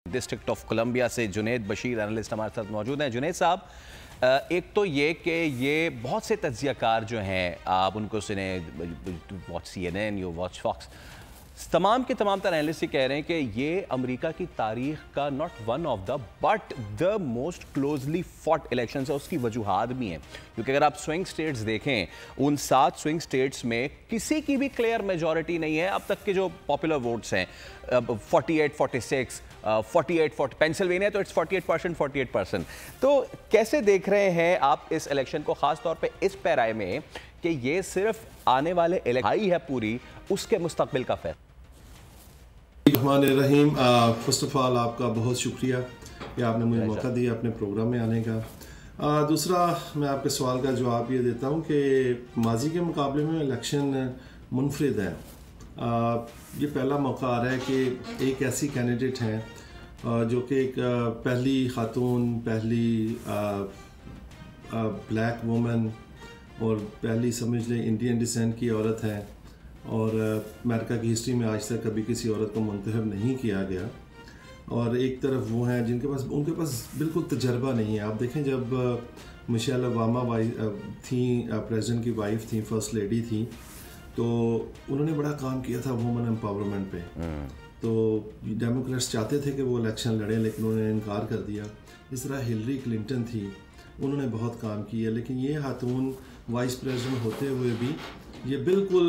District of Columbia से Junaid Bashir analyst हमारे साथ मौजूद हैं। जुनैद साहब, एक तो ये कि ये बहुत से तज्जियाकार जो हैं, आप उनको सुने, watch CNN, you watch Fox, तमाम के तमाम तरह एनालिस्ट कह रहे हैं कि ये अमेरिका की तारीख का not one of the but the most closely fought election है। उसकी वजूहात भी हैं क्योंकि अगर आप स्विंग स्टेट्स देखें, उन 7 स्विंग स्टेट्स में किसी की भी क्लियर मेजॉरिटी नहीं है। अब तक के जो पॉपुलर वोट्स हैं 48, 46, 48, पेंसिल्वेनिया तो इट्स 48%। तो कैसे देख रहे हैं आप इस इलेक्शन को, ख़ास तौर पे इस पैराए में कि ये सिर्फ आने वाले इलेक्शन है पूरी, उसके मुस्तकबिल का फैसला? रहीम, फर्स्ट ऑफ ऑल आपका बहुत शुक्रिया कि आपने मुझे मौका दिया अपने प्रोग्राम में आने का। दूसरा, मैं आपके सवाल का जवाब ये देता हूँ कि माजी के मुकाबले में इलेक्शन मुनफरिद है। ये पहला मौका आ रहा है कि एक ऐसी कैंडिडेट हैं जो कि एक पहली खातून, पहली ब्लैक वुमन और पहली समझ लें इंडियन डिसेंट की औरत है, और अमेरिका की हिस्ट्री में आज तक कभी किसी औरत को मुंतखब नहीं किया गया। और एक तरफ वो हैं उनके पास बिल्कुल तजर्बा नहीं है। आप देखें, जब मिशेल ओबामा थी, प्रेसिडेंट की वाइफ थी, फर्स्ट लेडी थी, तो उन्होंने बड़ा काम किया था वुमेन एम्पावरमेंट पे। तो डेमोक्रेट्स चाहते थे कि वो इलेक्शन लड़े, लेकिन उन्होंने इनकार कर दिया। इस तरह हिलरी क्लिंटन थी, उन्होंने बहुत काम किया, लेकिन ये खातून वाइस प्रेसिडेंट होते हुए भी ये बिल्कुल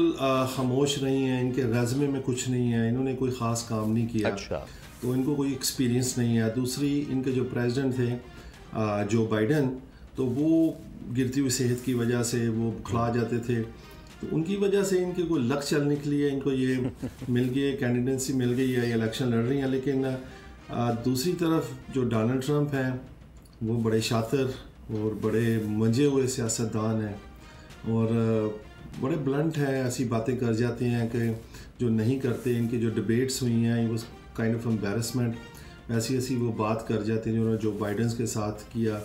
खामोश रही हैं। इनके रेज़्मे में कुछ नहीं है, इन्होंने कोई ख़ास काम नहीं किया। अच्छा। तो इनको कोई एक्सपीरियंस नहीं है। दूसरी, इनके जो प्रेसिडेंट थे जो बाइडन, तो वो गिरती हुई सेहत की वजह से वो खिला जाते थे, तो उनकी वजह से इनके कोई लक चल निकली है, इनको ये मिल गई, कैंडिडेंसी मिल गई है, ये इलेक्शन लड़ रही हैं। लेकिन दूसरी तरफ जो डोनाल्ड ट्रंप हैं, वो बड़े शातिर और बड़े मंजे हुए सियासतदान हैं और बड़े ब्लंट हैं, ऐसी बातें कर जाते हैं कि जो नहीं करते। इनकी जो डिबेट्स हुई हैं, वो काइंड ऑफ एम्बेरसमेंट, ऐसी वो बात कर जाते हैं जो उन्होंने जो बाइडन के साथ किया।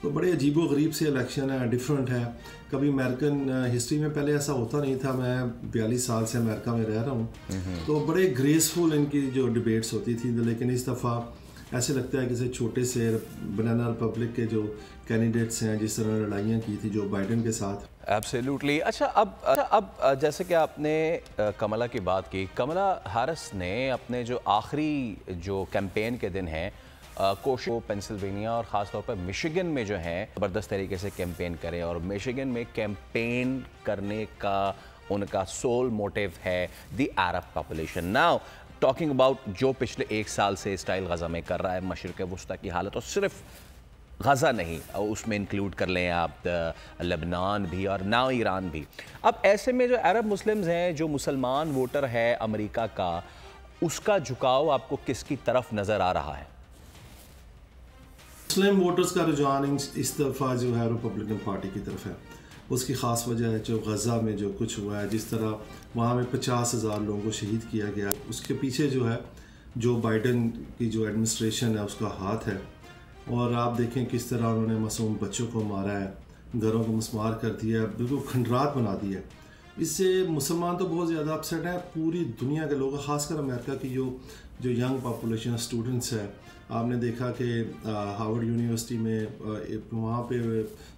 तो बड़े अजीबो गरीब से इलेक्शन है, डिफरेंट है। कभी अमेरिकन हिस्ट्री में पहले ऐसा होता नहीं था। मैं 42 साल से अमेरिका में रह रहा हूँ, तो बड़े ग्रेसफुल इनकी जो डिबेट्स होती थी। लेकिन इस दफ़ा ऐसे लगता है किसी छोटे से बनाना रिपब्लिक के जो कैंडिडेट्स हैं, जिस तरह लड़ाइयाँ की थी जो बाइडन के साथ। एब्सोल्युटली। अच्छा, अब जैसे कि आपने कमला की बात की, कमला हैरिस ने अपने जो आखिरी जो कैंपेन के दिन हैं कोशिश पेंसिल्वेनिया और ख़ास तौर पर मिशिगन में जो है ज़बरदस्त तरीके से कैंपेन करें, और मिशिगन में कैंपेन करने का उनका सोल मोटिव है the Arab population. Now talking about जो पिछले 1 साल से इसराइल गज़ा में कर रहा है, मशरिक़ वस्ता की हालत, और सिर्फ गज़ा नहीं, उसमें इंक्लूड कर लें आप लेबनान भी और ना ईरान भी। अब ऐसे में जो अरब मुस्लिम्स हैं, जो मुसलमान वोटर है अमेरिका का, उसका झुकाव आपको किसकी तरफ नज़र आ रहा है? मुस्लिम वोटर्स का रुझान इस दफ़ा जो है रिपब्लिकन पार्टी की तरफ है। उसकी ख़ास वजह है जो गज़ा में जो कुछ हुआ है, जिस तरह वहाँ में 50,000 लोगों को शहीद किया गया। उसके पीछे जो है जो बाइडन की जो एडमिनिस्ट्रेशन है उसका हाथ है। और आप देखें किस तरह उन्होंने मासूम बच्चों को मारा है, घरों को मस्मार कर दिया है, बिल्कुल खंडरात बना दिया है। इससे मुसलमान तो बहुत ज़्यादा अपसेट हैं, पूरी दुनिया के लोग, ख़ासकर अमेरिका की जो यंग पॉपुलेशन स्टूडेंट्स है। आपने देखा कि हार्वर्ड यूनिवर्सिटी में वहाँ पे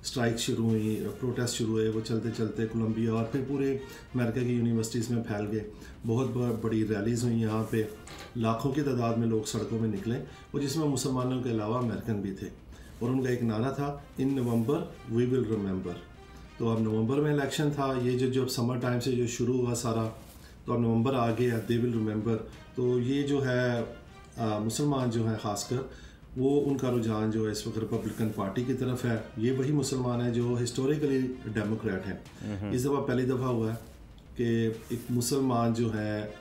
स्ट्राइक शुरू हुई, प्रोटेस्ट शुरू हुए, वो चलते चलते कोलंबिया और फिर पूरे अमेरिका की यूनिवर्सिटीज़ में फैल गए। बहुत बड़ी रैलीज़ हुई यहाँ पे, लाखों की तादाद में लोग सड़कों में निकले, और जिसमें मुसलमानों के अलावा अमेरिकन भी थे। और उनका एक नारा था, इन नवंबर वी विल रिमेंबर। तो अब नवंबर में इलेक्शन था, ये जो समर टाइम से जो शुरू हुआ सारा, तो अब नवंबर आ गया, दे विल रिमेंबर। तो ये जो है मुसलमान जो है ख़ासकर, वो उनका रुझान जो है इस वक्त रिपब्लिकन पार्टी की तरफ है। ये वही मुसलमान है जो हिस्टोरिकली डेमोक्रेट हैं। इस दफ़ा पहली दफ़ा हुआ है कि एक मुसलमान जो है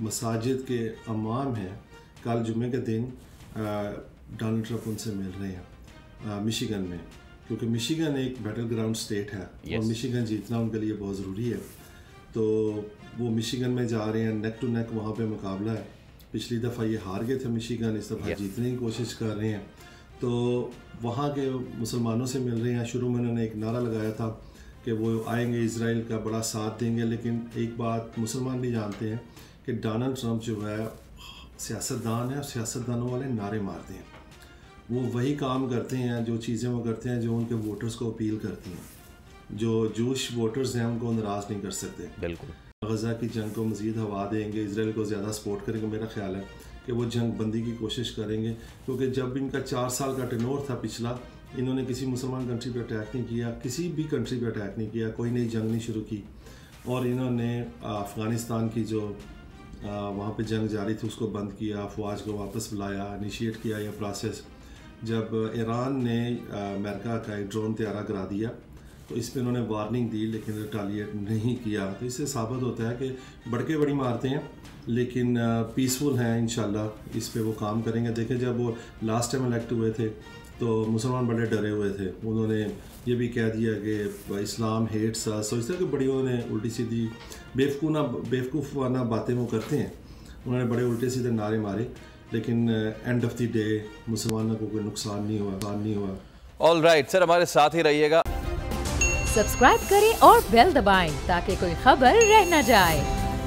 मसाजिद के इमाम हैं, कल जुम्मे के दिन डोनाल्ड ट्रंप उनसे मिल रहे हैं मिशिगन में, क्योंकि मिशिगन एक बैटल ग्राउंड स्टेट है और मिशिगन जीतना उनके लिए बहुत ज़रूरी है। तो वो मिशिगन में जा रहे हैं, नेक टू नेक वहाँ पे मुकाबला है। पिछली दफ़ा ये हार गए थे मिशिगन, इस दफ़ा जीतने की कोशिश कर रहे हैं। तो वहाँ के मुसलमानों से मिल रहे हैं। शुरू में उन्होंने एक नारा लगाया था कि वो आएंगे, इजराइल का बड़ा साथ देंगे, लेकिन एक बात मुसलमान भी जानते हैं कि डोनाल्ड ट्रंप जो है सियासतदान हैं और सियासतदानों वाले नारे मारते हैं। वो वही काम करते हैं, जो चीज़ें वो करते हैं जो उनके वोटर्स को अपील करती हैं। जो जोश वोटर्स हैं उनको नाराज़ नहीं कर सकते। बिल्कुल गज़ा की जंग को मज़ीद हवा देंगे, इसराइल को ज़्यादा सपोर्ट करेंगे। मेरा ख्याल है कि वो जंग बंदी की कोशिश करेंगे, क्योंकि जब इनका 4 साल का टेनोर था पिछला, इन्होंने किसी मुसलमान कंट्री पे अटैक नहीं किया, किसी भी कंट्री पे अटैक नहीं किया, कोई नई जंग नहीं शुरू की। और इन्होंने अफ़गानिस्तान की जो वहाँ पे जंग जारी थी उसको बंद किया, अफवाज को वापस बुलाया, इनिशिएट किया यह प्रोसेस। जब ईरान ने अमेरिका का एक ड्रोन तैयारा करा दिया तो इस पर इन्होंने वार्निंग दी लेकिन रिटालिएट नहीं किया। तो इससे साबित होता है कि बड़के बड़ी मारते हैं लेकिन पीसफुल हैं। इंशाल्लाह इस पे वो काम करेंगे। देखें जब वो लास्ट टाइम इलेक्ट हुए थे तो मुसलमान बड़े डरे हुए थे। उन्होंने ये भी कह दिया कि इस्लाम हेट्स अस, इस तरह की बड़ी उन्होंने उल्टी सीधी बेवकूफ़ाना बातें वो करते हैं। उन्होंने बड़े उल्टे सीधे नारे मारे, लेकिन एंड ऑफ द डे मुसलमानों को कोई नुकसान नहीं हुआ। ऑल राइट सर, हमारे साथ ही रहिएगा। सब्सक्राइब करें और बेल दबाएं ताकि कोई खबर रह न जाए।